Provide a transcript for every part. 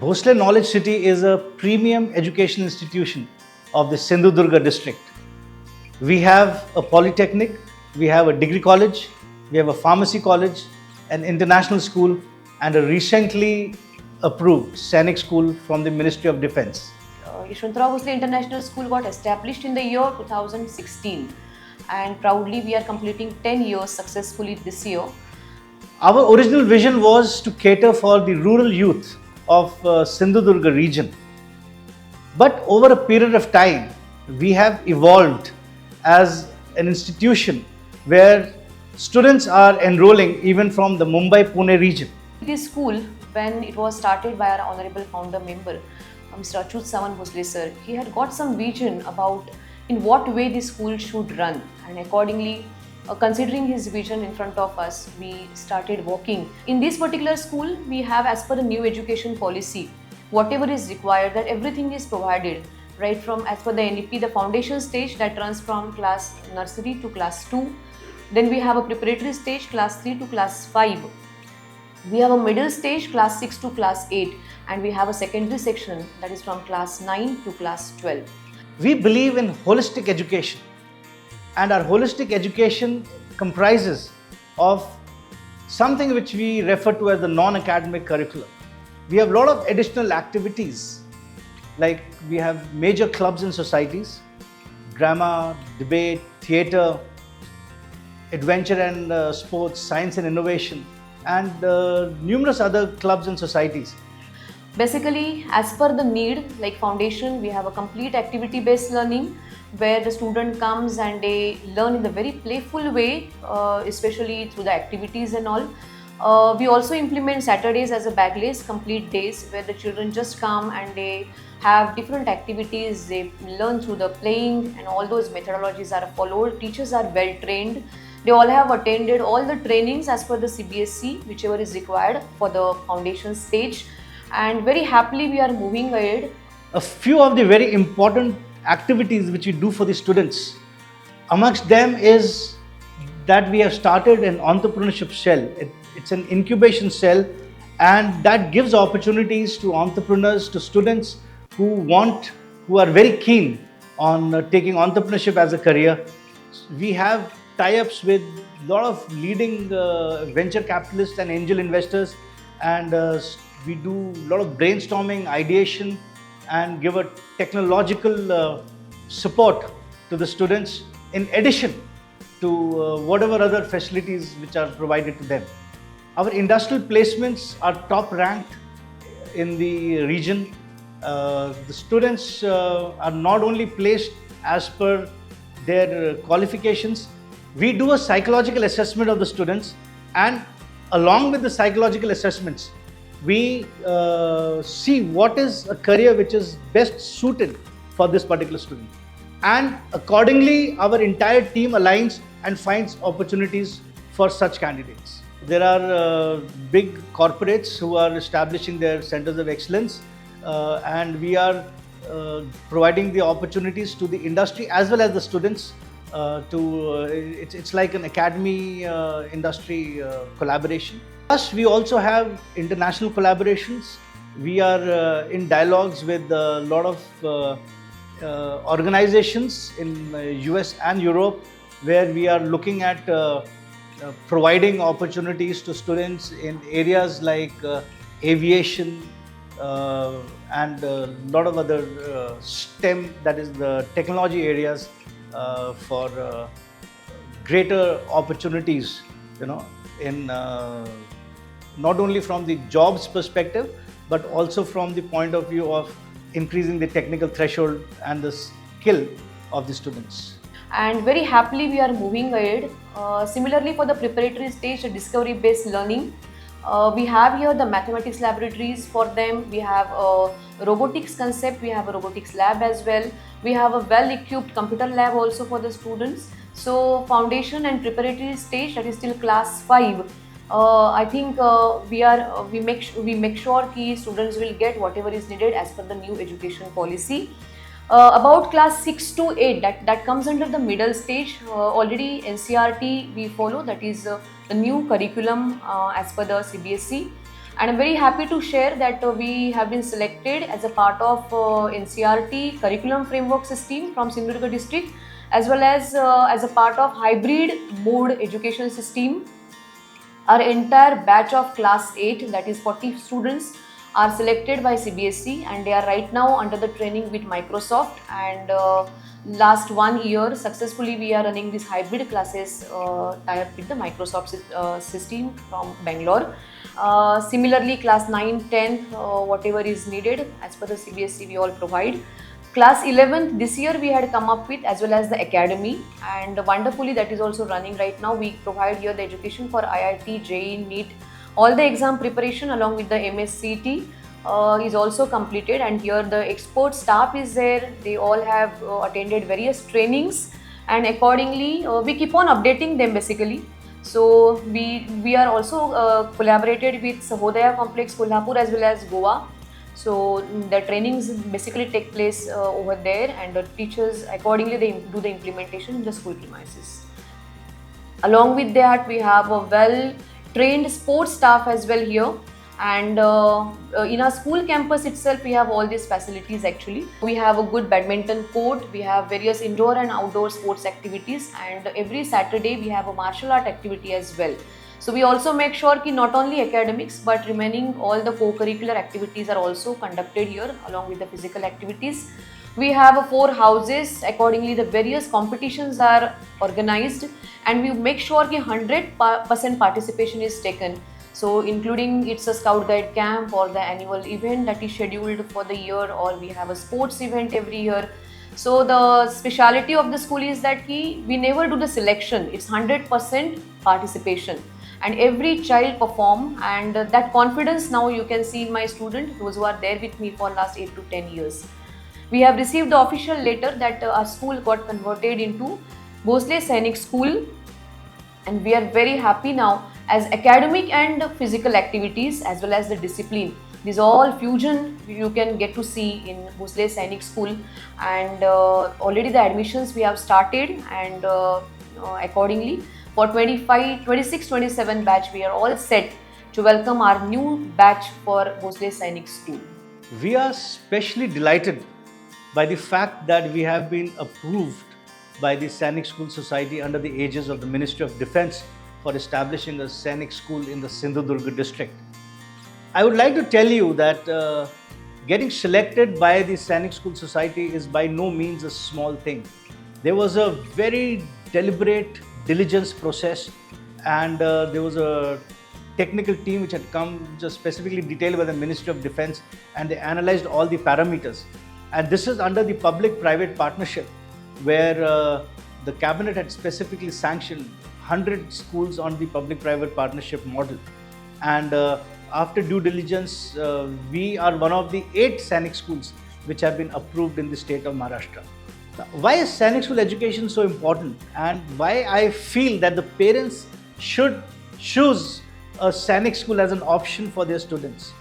Bhonsale Knowledge City is a premium education institution of the Sindhudurg district. We have a polytechnic, we have a degree college, we have a pharmacy college, an international school, and a recently approved Sainik School from the Ministry of Defence. Yashwantrao Bhosale International School got established in the year 2016, and proudly we are completing 10 years successfully this year. Our original vision was to cater for the rural youth of Sindhudurg region. But over a period of time, we have evolved as an institution where students are enrolling even from the Mumbai-Pune region. This school, when it was started by our honorable founder member, Mr. Yashwantrao Bhosale sir, he had got some vision about in what way this school should run, and accordingly, considering his vision in front of us, we started working. In this particular school, we have, as per the new education policy, whatever is required, that everything is provided, right from as per the NEP, the foundation stage that runs from class nursery to class 2. Then we have a preparatory stage, class 3 to class 5. We have a middle stage, class 6 to class 8. And we have a secondary section that is from class 9 to class 12. We believe in holistic education. And our holistic education comprises of something which we refer to as the non-academic curriculum. We have a lot of additional activities, like we have major clubs and societies, drama, debate, theatre, adventure and sports, science and innovation, and numerous other clubs and societies. Basically, as per the need, like foundation, we have a complete activity-based learning where the student comes and they learn in a very playful way, especially through the activities and all. We also implement Saturdays as a bagless complete days where the children just come and they have different activities. They learn through the playing, and all those methodologies are followed. Teachers are well trained. They all have attended all the trainings as per the CBSE, whichever is required for the foundation stage. And very happily we are moving ahead. A few of the very important activities which we do for the students, amongst them is that we have started an entrepreneurship cell. It's an incubation cell, and that gives opportunities to entrepreneurs, to students who are very keen on taking entrepreneurship as a career. We have tie-ups with a lot of leading venture capitalists and angel investors, and we do a lot of brainstorming, ideation, and give a technological support to the students in addition to whatever other facilities which are provided to them. Our industrial placements are top ranked in the region. The students are not only placed as per their qualifications. We do a psychological assessment of the students, and along with the psychological assessments, we see what is a career which is best suited for this particular student. And accordingly, our entire team aligns and finds opportunities for such candidates. There are big corporates who are establishing their centers of excellence, and we are providing the opportunities to the industry as well as the students. It's like an academy industry collaboration. Plus, we also have international collaborations. We are in dialogues with a lot of organizations in US and Europe, where we are looking at providing opportunities to students in areas like aviation and a lot of other STEM, that is the technology areas, for greater opportunities, in not only from the jobs perspective, but also from the point of view of increasing the technical threshold and the skill of the students. And very happily we are moving ahead. Similarly, for the preparatory stage, discovery-based learning, we have here the mathematics laboratories for them. We have a robotics concept, we have a robotics lab as well. We have a well-equipped computer lab also for the students. So foundation and preparatory stage, that is till class 5, I think we make sure that students will get whatever is needed as per the new education policy. About class 6 to 8, that comes under the middle stage. Already NCERT we follow, that is the new curriculum as per the CBSE. And I'm very happy to share that we have been selected as a part of NCRT curriculum framework system from Sindhudurg district, as well as a part of hybrid mode education system. Our entire batch of class 8, that is 40 students, are selected by CBSE, and they are right now under the training with Microsoft. And last 1 year successfully we are running these hybrid classes tie up with the Microsoft system from Bangalore. Similarly, class 9, 10, whatever is needed as per the CBSE we all provide. Class 11th this year we had come up with, as well as the academy, and wonderfully that is also running right now. We provide here the education for IIT, JEE, NEET, all the exam preparation along with the MSCT is also completed, and here the expert staff is there. They all have attended various trainings, and accordingly we keep on updating them basically. So we are also collaborated with Sahodaya Complex Kolhapur as well as Goa. So the trainings basically take place over there, and the teachers accordingly they do the implementation in the school premises. Along with that, we have a well trained sports staff as well here, and in our school campus itself we have all these facilities. Actually, we have a good badminton court, we have various indoor and outdoor sports activities, and every Saturday we have a martial art activity as well. So we also make sure that not only academics but remaining all the co-curricular activities are also conducted here along with the physical activities. We have 4 houses. Accordingly, the various competitions are organized, and we make sure that 100% participation is taken. So including it's a scout guide camp or the annual event that is scheduled for the year, or we have a sports event every year. So the speciality of the school is that we never do the selection. It's 100% participation, and every child perform, and that confidence now you can see in my student, those who are there with me for last 8 to 10 years. We have received the official letter that our school got converted into Bhosale Sainik School, and we are very happy now as academic and physical activities as well as the discipline. These all fusion you can get to see in Bhosale Sainik School, and already the admissions we have started, and accordingly for 25, 26, 27 batch we are all set to welcome our new batch for Bhosale Sainik School. We are especially delighted by the fact that we have been approved by the Sainik School Society under the aegis of the Ministry of Defence for establishing a Sainik School in the Sindhudurg district. I would like to tell you that getting selected by the Sainik School Society is by no means a small thing. There was a very deliberate diligence process, and there was a technical team which had come just specifically detailed by the Ministry of Defence, and they analyzed all the parameters. And this is under the public-private partnership, where the cabinet had specifically sanctioned 100 schools on the public-private partnership model. And after due diligence, we are one of the 8 Sainik schools which have been approved in the state of Maharashtra. Now, why is Sainik school education so important, and why I feel that the parents should choose a Sainik school as an option for their students?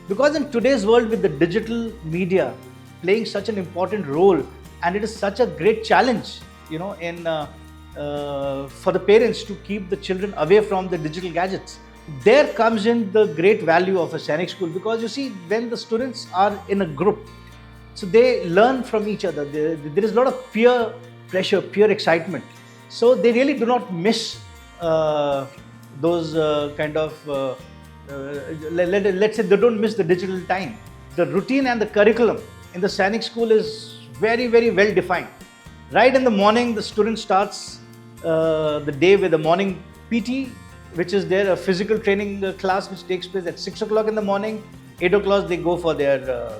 Because in today's world, with the digital media playing such an important role, and it is such a great challenge, for the parents to keep the children away from the digital gadgets. There comes in the great value of a Sainik school, because you see, when the students are in a group, so they learn from each other. There is a lot of peer pressure, peer excitement. So they really do not miss those let's say they don't miss the digital time. The routine and the curriculum in the Sainik school is very, very well defined. Right in the morning, the student starts the day with a morning PT, which is there, a physical training class which takes place at 6 o'clock in the morning. 8 o'clock they go for their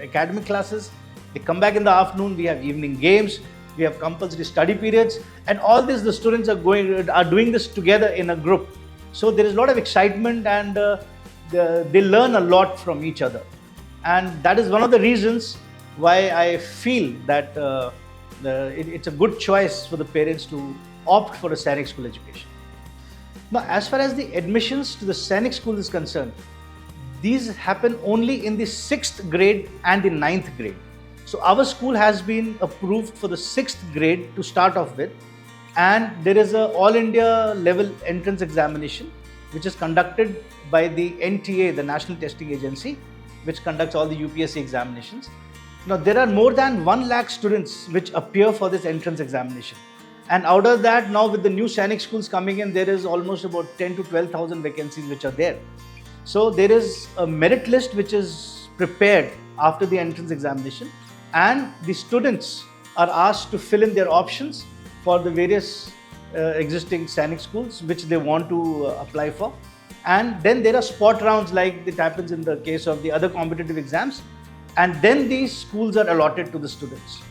academic classes. They come back in the afternoon. We have evening games. We have compulsory study periods, and all this the students are doing this together in a group. So there is a lot of excitement, and they learn a lot from each other. And that is one of the reasons why I feel that it's a good choice for the parents to opt for a Sainik school education. Now, as far as the admissions to the Sainik school is concerned, these happen only in the 6th grade and the 9th grade. So our school has been approved for the 6th grade to start off with, and there is a all India level entrance examination which is conducted by the NTA, the National Testing Agency, which conducts all the UPSC examinations. Now, there are more than 1 lakh students which appear for this entrance examination. And out of that, now with the new Sainik schools coming in, there is almost about 10 to 12,000 vacancies which are there. So there is a merit list which is prepared after the entrance examination, and the students are asked to fill in their options for the various existing Sainik schools which they want to apply for. And then there are spot rounds like it happens in the case of the other competitive exams, and then these schools are allotted to the students.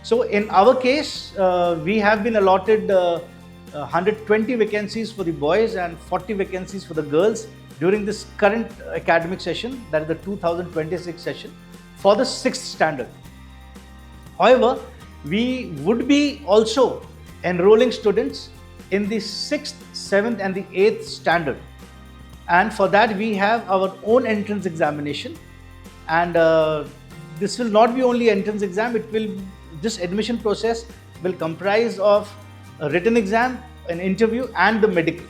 So in our case, we have been allotted 120 vacancies for the boys and 40 vacancies for the girls during this current academic session, that is the 2026 session, for the 6th standard. However, we would be also enrolling students in the 6th, 7th and the 8th standard. And for that, we have our own entrance examination. And this will not be only entrance exam, this admission process will comprise of a written exam, an interview and the medical.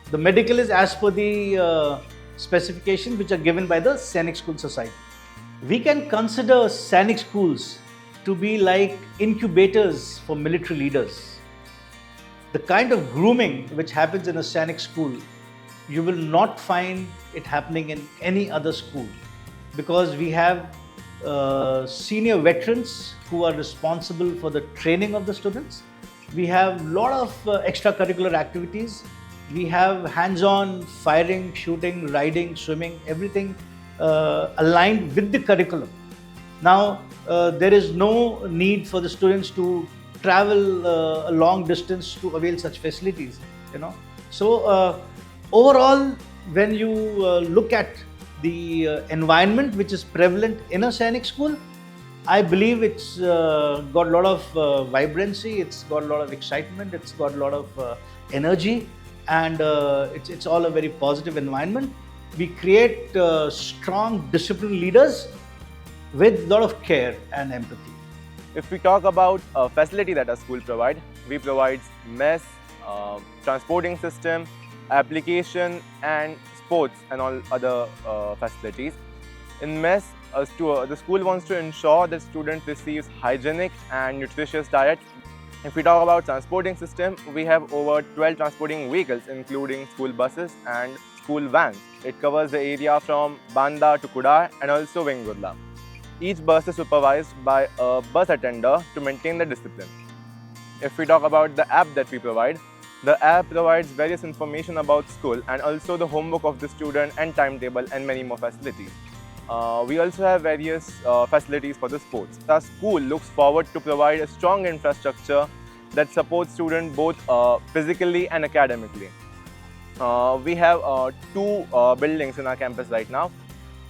The medical is as per the specifications which are given by the Sainik School Society. We can consider Sainik schools to be like incubators for military leaders. The kind of grooming which happens in a Sainik school, you will not find it happening in any other school, because we have senior veterans who are responsible for the training of the students. We have a lot of extracurricular activities. We have hands-on firing, shooting, riding, swimming, everything aligned with the curriculum. Now, there is no need for the students to travel a long distance to avail such facilities, So, overall, when you look at the environment which is prevalent in a Sainik school, I believe it's got a lot of vibrancy, it's got a lot of excitement, it's got a lot of energy, and it's all a very positive environment. We create strong, disciplined leaders with a lot of care and empathy. If we talk about facility that our school provides, we provide mess, transporting system, application and sports and all other facilities. In mess, the school wants to ensure that students receive hygienic and nutritious diet. If we talk about transporting system, we have over 12 transporting vehicles, including school buses and school vans. It covers the area from Banda to Kudar and also Vengurla. Each bus is supervised by a bus attender to maintain the discipline. If we talk about the app that we provide, the app provides various information about school and also the homework of the student and timetable and many more facilities. We also have various facilities for the sports. The school looks forward to provide a strong infrastructure that supports students both physically and academically. We have 2 buildings in our campus right now,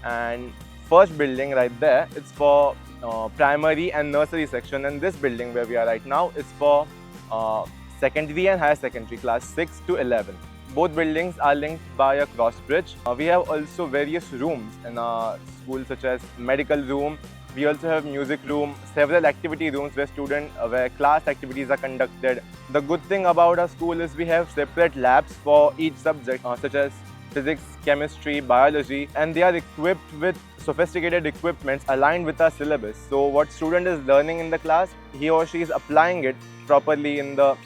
and first building right there, it's for primary and nursery section, and this building where we are right now is for secondary and higher secondary class 6 to 11. Both buildings are linked by a cross bridge. We have also various rooms in our school, such as medical room. We also have music room, several activity rooms where class activities are conducted. The good thing about our school is we have separate labs for each subject, such as physics, chemistry, biology, and they are equipped with sophisticated equipments aligned with our syllabus. So what student is learning in the class, he or she is applying it properly in the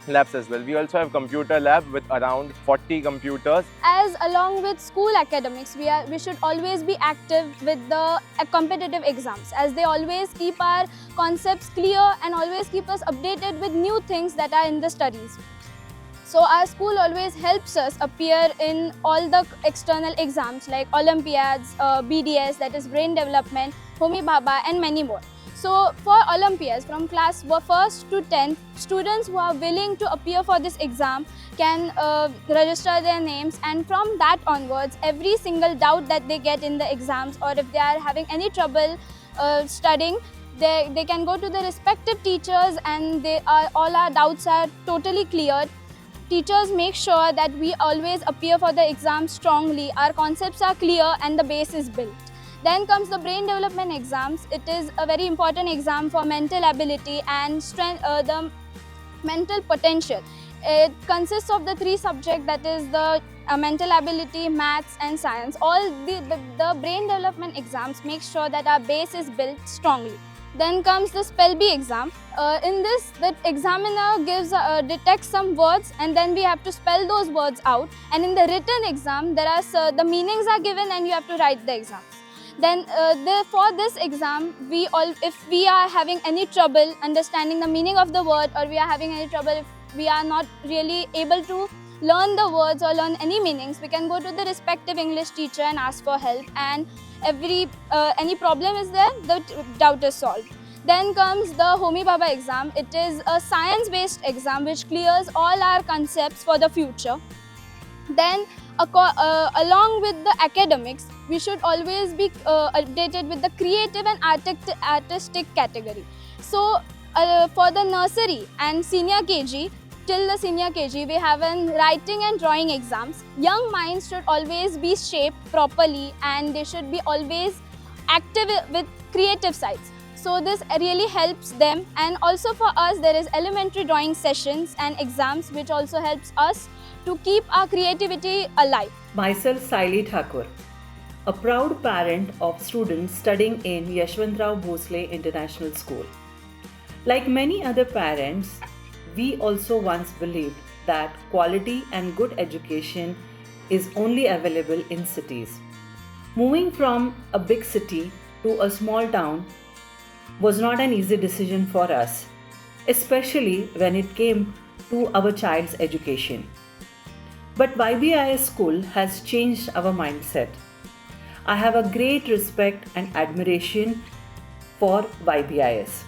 labs as well. We also have computer lab with around 40 computers. As along with school academics, we should always be active with the competitive exams, as they always keep our concepts clear and always keep us updated with new things that are in the studies. So our school always helps us appear in all the external exams like Olympiads, BDS, that is Brain Development, Homi Bhabha and many more. So for Olympiads, from class 1st to 10th, students who are willing to appear for this exam can register their names, and from that onwards, every single doubt that they get in the exams, or if they are having any trouble studying, they can go to the respective teachers, and all our doubts are totally cleared. Teachers make sure that we always appear for the exam strongly, our concepts are clear and the base is built. Then comes the brain development exams. It is a very important exam for mental ability and strength, the mental potential. It consists of the 3 subjects, that is the mental ability, maths and science. All the brain development exams make sure that our base is built strongly. Then comes the spell bee exam. In this, the examiner detects some words and then we have to spell those words out. And in the written exam, the meanings are given and you have to write the exams. Then for this exam, if we are having any trouble understanding the meaning of the word, or we are having any trouble if we are not really able to learn the words or learn any meanings, we can go to the respective English teacher and ask for help, and any problem is there, the doubt is solved. Then comes the Homi Baba exam. It is a science-based exam which clears all our concepts for the future. Then along with the academics, we should always be updated with the creative and artistic category. So for the nursery and senior KG, till the senior KG, we have writing and drawing exams. Young minds should always be shaped properly and they should be always active with creative sides. So this really helps them, and also for us there is elementary drawing sessions and exams which also helps us to keep our creativity alive. Myself Saili Thakur, a proud parent of students studying in Yashwantrao Bhosale International School. Like many other parents, we also once believed that quality and good education is only available in cities. Moving from a big city to a small town was not an easy decision for us, especially when it came to our child's education. But YBIS school has changed our mindset. I have a great respect and admiration for YBIS.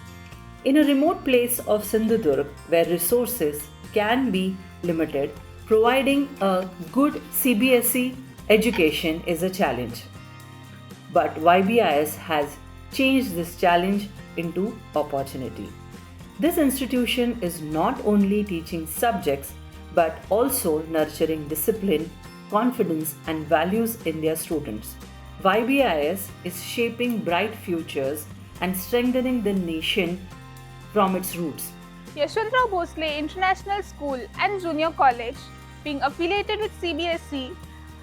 In a remote place of Sindhudurg where resources can be limited, providing a good CBSE education is a challenge. But YBIS has changed this challenge into opportunity. This institution is not only teaching subjects but also nurturing discipline, confidence and values in their students. YBIS is shaping bright futures and strengthening the nation from its roots. Yashwantrao Bhosale International School and Junior College, being affiliated with CBSE,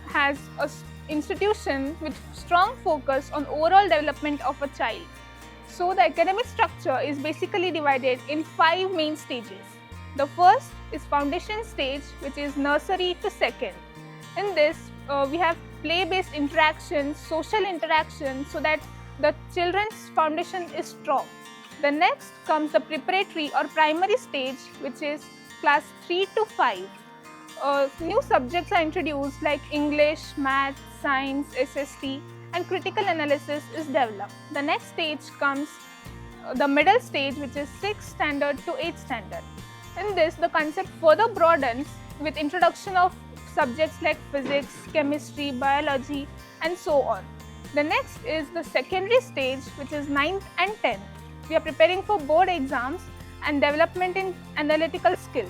has an institution with strong focus on overall development of a child. So the academic structure is basically divided in 5 main stages. The first is foundation stage, which is nursery to 2nd. In this, we have play-based interactions, social interactions, so that the children's foundation is strong. The next comes the preparatory or primary stage, which is class 3 to 5. New subjects are introduced like English, Maths, Science, SST, and critical analysis is developed. The next stage comes the middle stage, which is 6th standard to 8th standard. In this, the concept further broadens with introduction of subjects like physics, chemistry, biology, and so on. The next is the secondary stage, which is 9th and 10th. We are preparing for board exams and development in analytical skills.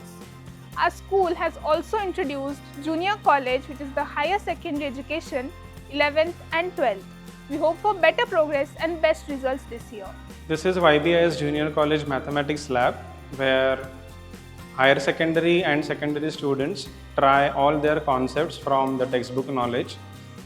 Our school has also introduced junior college, which is the higher secondary education, 11th and 12th. We hope for better progress and best results this year. This is YBIS Junior College Mathematics Lab, where higher secondary and secondary students try all their concepts from the textbook knowledge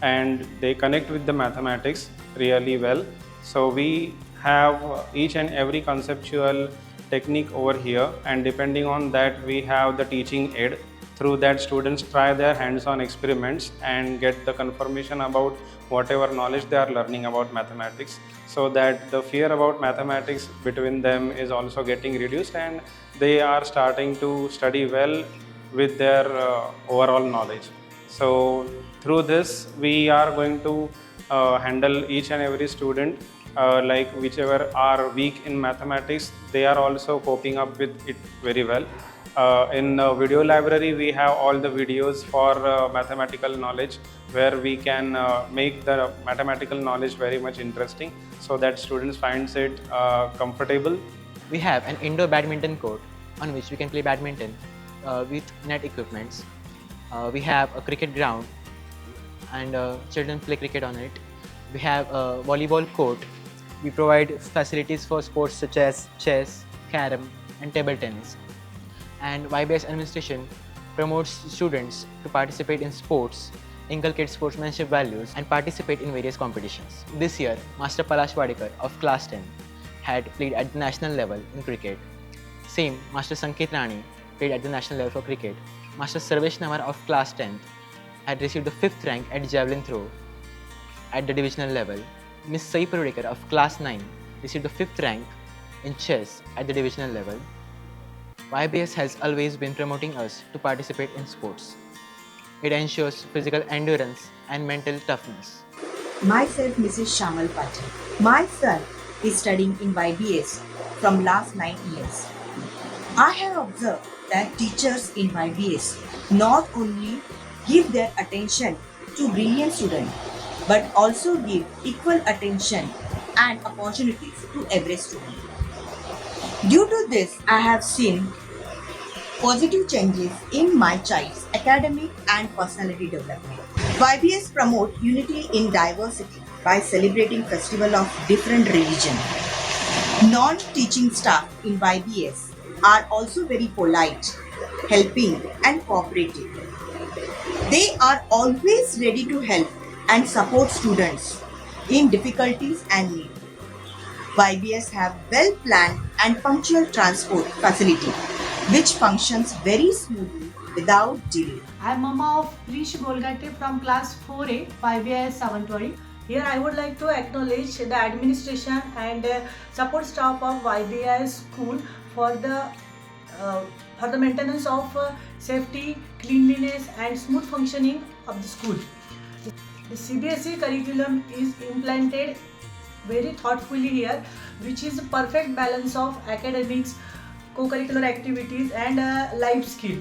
and they connect with the mathematics really well. So we have each and every conceptual technique over here, and depending on that we have the teaching aid. Through that, students try their hands-on experiments and get the confirmation about whatever knowledge they are learning about mathematics, so that the fear about mathematics between them is also getting reduced and they are starting to study well with their overall knowledge. So through this, we are going to handle each and every student like whichever are weak in mathematics, they are also coping up with it very well. In the video library, we have all the videos for mathematical knowledge, where we can make the mathematical knowledge very much interesting so that students finds it comfortable. We have an indoor badminton court on which we can play badminton with net equipments. We have a cricket ground and children play cricket on it. We have a volleyball court. We provide facilities for sports such as chess, carom and table tennis. and YBS administration promotes students to participate in sports, inculcate sportsmanship values, and participate in various competitions. This year, Master Palash Wadekar of class 10 had played at the national level in cricket. Same, Master Sanket Rani played at the national level for cricket. Master Sarvesh Namar of class 10th had received the 5th rank at javelin throw at the divisional level. Miss Sai Parudekar of class 9 received the 5th rank in chess at the divisional level. YBS has always been promoting us to participate in sports. It ensures physical endurance and mental toughness. Myself, Mrs. Shamal Patel. My son is studying in YBS from last 9 years. I have observed that teachers in YBS not only give their attention to brilliant students, but also give equal attention and opportunities to every student. Due to this, I have seen positive changes in my child's academic and personality development. YBS promote unity in diversity by celebrating festival of different religion. Non-teaching staff in YBS are also very polite, helping and cooperative. They are always ready to help and support students in difficulties and need. YBS have well-planned and punctual transport facility which functions very smoothly without delay. I am Mama of Rish Golgate from class 4A, YBS Sawantwadi. Here I would like to acknowledge the administration and support staff of YBS school for the maintenance of safety, cleanliness and smooth functioning of the school. The CBSE curriculum is implemented very thoughtfully here, which is a perfect balance of academics, co-curricular activities and life skill.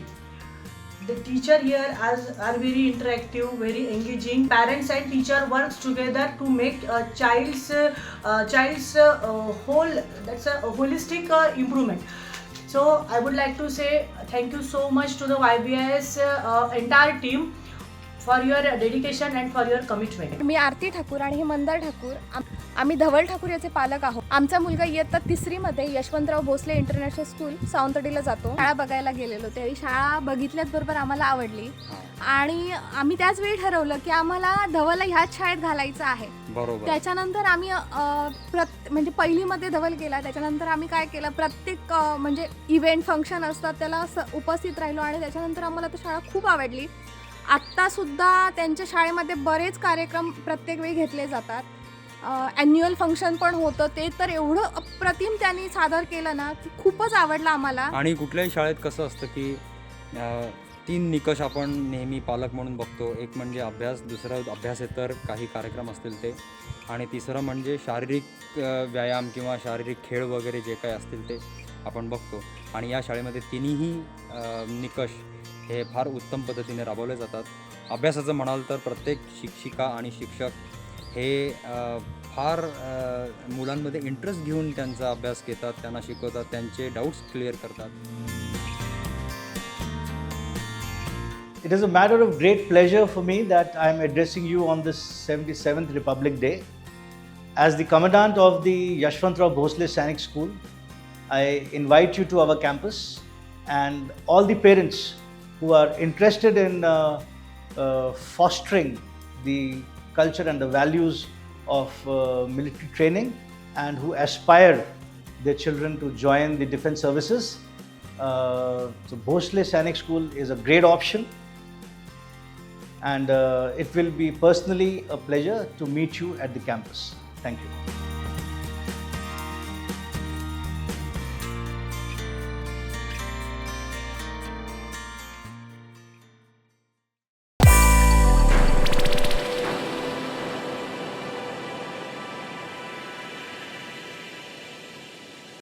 The teacher here are very interactive, very engaging. Parents and teacher works together to make a child's whole, that's a holistic improvement. So I would like to say thank you so much to the YBS entire team for your dedication and for your commitment. मी आरती ठाकूर आणि हे मंदार ठाकूर आम्ही धवल ठाकूर याचे पालक आहोत. आमचा मुलगा इयत्ता 3री मध्ये Yashwantrao Bhosle international school सावंतवाडीला जातो. शाळा बघायला गेलेलो त्यावेळी शाळा बघितल्याबरोबर आम्हाला आवडली आणि आम्ही त्याच वेळी ठरवलं की आम्हाला धवलला ह्याच शाळेत घालायचं आहे. बरोबर. त्याच्यानंतर आम्ही म्हणजे पहिलीमध्ये धवल गेला. त्याच्यानंतर आम्ही काय केलं, प्रत्येक म्हणजे इव्हेंट फंक्शन असतात त्याला उपस्थित राहिलो आणि त्याच्यानंतर आम्हाला ती शाळा खूप आवडली. आत्तासुद्धा त्यांच्या शाळेमध्ये बरेच कार्यक्रम प्रत्येक वेळी घेतले जातात. ॲन्युअल फंक्शन पण होतं, ते तर एवढं अप्रतिम त्यांनी सादर केलं ना की खूपच आवडलं आम्हाला. आणि कुठल्याही शाळेत कसं असतं की 3 निकष आपण नेहमी पालक म्हणून बघतो. एक म्हणजे अभ्यास, दुसरं अभ्यासेतर काही कार्यक्रम असतील ते, आणि तिसरं म्हणजे शारीरिक व्यायाम किंवा शारीरिक खेळ वगैरे जे काही असतील ते आपण बघतो. आणि या शाळेमध्ये तिन्ही निकष हे फार उत्तम पद्धतीने राबवले जातात. अभ्यासाचं म्हणाल तर प्रत्येक शिक्षिका आणि शिक्षक हे फार मुलांमध्ये इंटरेस्ट घेऊन त्यांचा अभ्यास घेतात, त्यांना शिकवतात, त्यांचे डाऊट्स क्लिअर करतात. It is a matter of great pleasure for me that I am addressing you on this 77th Republic Day. As the Commandant of the Yashwantrao Bhosale Sainik School, I invite you to our campus, and all the parents who are interested in fostering the culture and the values of military training and who aspire their children to join the defense services. So Bhosale Sainik School is a great option, and it will be personally a pleasure to meet you at the campus. Thank you.